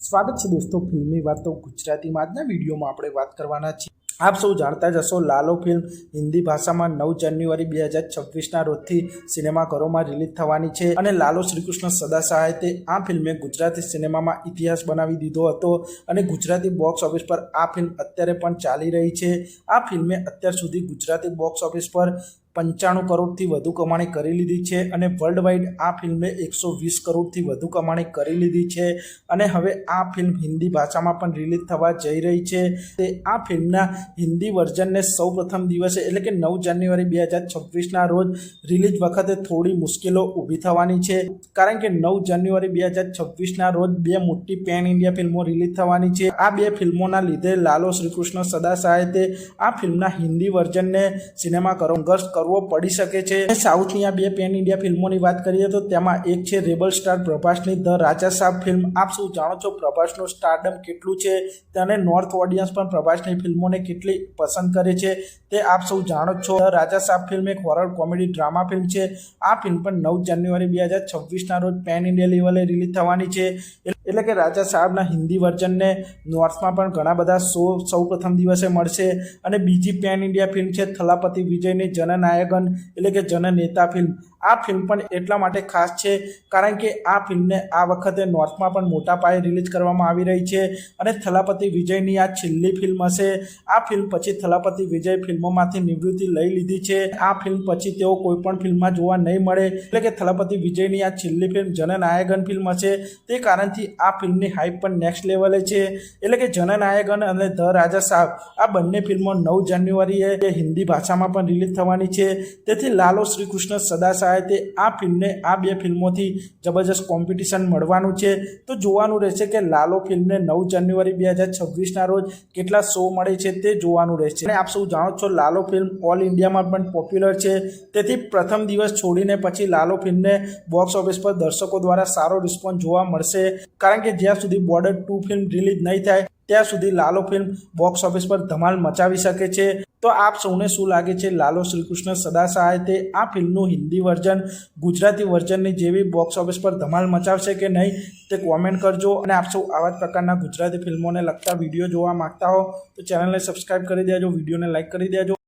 સ્વાગત છે દોસ્તો ફિલ્મી વાતો ગુજરાતીમાં। આજના વિડીયોમાં આપણે વાત કરવાના છીએ। આપ સૌ જાણતા જ હશો, લાલો ફિલ્મ હિન્દી ભાષામાં 9 જાન્યુઆરી 2026ના રોજથી સિનેમાઘરોમાં રિલીઝ થવાની છે અને લાલો શ્રીકૃષ્ણ સદા સહાયતે આ ફિલ્મે ગુજરાતી સિનેમામાં ઇતિહાસ બનાવી દીધો હતો અને ગુજરાતી બોક્સ ઓફિસ પર આ ફિલ્મ અત્યારે પણ ચાલી રહી છે। આ ફિલ્મે અત્યાર સુધી ગુજરાતી બોક્સ ઓફિસ પર 95 કરોડથી વધુ કમાણી કરી લીધી છે અને વર્લ્ડ વાઇડ આ ફિલ્મે 120 કરોડથી વધુ કમાણી કરી લીધી છે અને હવે આ ફિલ્મ હિન્દી ભાષામાં પણ રિલીઝ થવા જઈ રહી છે। તે આ ફિલ્મના હિન્દી વર્ઝનને સૌપ્રથમ દિવસે એટલે કે 9 જાન્યુઆરી 2026ના રોજ રિલીઝ વખતે થોડી મુશ્કેલો ઊભી થવાની છે, કારણ કે 9 જાન્યુઆરી 2026ના રોજ બે મોટી પેન ઇન્ડિયા ફિલ્મો રિલીઝ થવાની છે। આ બે ફિલ્મોના લીધે લાલો શ્રીકૃષ્ણ સદા સહાયતે આ ફિલ્મના હિન્દી વર્ઝનને સિનેમાઘરો કરવો પડી શકે છે। સાઉથની આ બે પેન ઇન્ડિયા ફિલ્મોની વાત કરીએ તો તેમાં એક છે રેબલ સ્ટાર પ્રભાસની ધ રાજા સાબ ફિલ્મ। આપ સૌ જાણો છો પ્રભાસનું સ્ટારડમ કેટલું છે અને નોર્થ ઓડિયન્સ પણ પ્રભાસની ફિલ્મોને કેટલી પસંદ કરે છે તે આપ સૌ જાણો છો। ધ રાજા સાબ ફિલ્મ એક હોરર કોમેડી ડ્રામા ફિલ્મ છે। આ ફિલ્મ પણ 9 જાન્યુઆરી 2026ના રોજ પેન ઇન્ડિયા લેવલે રિલીઝ થવાની છે, એટલે કે રાજા સાહેબના હિન્દી વર્ઝનને નોર્થમાં પણ ઘણા બધા શો સૌ પ્રથમ દિવસે મળશે। અને બીજી પેન ઇન્ડિયા ફિલ્મ છે થલાપતિ વિજયની જનનાયકન એટલે કે જનનેતા ફિલ્મ। આ ફિલ્મ પણ એટલા માટે ખાસ છે કારણ કે આ ફિલ્મને આ વખતે નોર્થમાં પણ મોટા પાયે રિલીઝ કરવામાં આવી રહી છે અને થલાપતિ વિજયની આ છેલ્લી ફિલ્મ હશે। આ ફિલ્મ પછી થલાપતિ વિજય ફિલ્મોમાંથી નિવૃત્તિ લઈ લીધી છે। આ ફિલ્મ પછી તેઓ કોઈ પણ ફિલ્મમાં જોવા નહીં મળે, એટલે કે થલાપતિ વિજયની આ છેલ્લી ફિલ્મ જનનાયકન ફિલ્મ હશે। તે કારણથી આ ફિલ્મની હાઇપ પણ નેક્સ્ટ લેવલે છે, એટલે કે જનનાયકન અને ધ રાજા સાહેબ આ બંને ફિલ્મો 9 જાન્યુઆરીએ હિન્દી ભાષામાં પણ રિલીઝ થવાની છે। તેથી લાલો શ્રીકૃષ્ણ સદા સહાયતે આ ફિલ્મને આ બે ફિલ્મોથી જબરજસ્ત કોમ્પિટિશન મળવાનું છે। તો જોવાનું રહેશે કે લાલો ફિલ્મને 9 જાન્યુઆરી 2026ના રોજ કેટલા શો મળે છે તે જોવાનું રહેશે। અને આપ સૌ જાણો છો લાલો ફિલ્મ ઓલ ઇન્ડિયામાં પણ પોપ્યુલર છે, તેથી પ્રથમ દિવસ છોડીને પછી લાલો ફિલ્મને બોક્સ ઓફિસ પર દર્શકો દ્વારા સારો રિસ્પોન્સ જોવા મળશે, કારણ કે જ્યાં સુધી બોર્ડર 2 ફિલ્મ રિલીઝ નહીં થાય ત્યાં સુધી લાલો ફિલ્મ બોક્સ ઓફિસ પર ધમાલ મચાવી શકે છે। તો આપ સૌને શું લાગે છે, લાલો શ્રીકૃષ્ણ સદા સહાયતે આ ફિલ્મનું હિન્દી વર્ઝન ગુજરાતી વર્ઝનની જેવી બોક્સ ઓફિસ પર ધમાલ મચાવશે કે નહીં તે કોમેન્ટ કરજો। અને આપ સૌ આવા જ પ્રકારના ગુજરાતી ફિલ્મોને લગતા વિડીયો જોવા માંગતા હો તો ચેનલને સબસ્ક્રાઈબ કરી દેજો, વિડીયોને લાઇક કરી દેજો।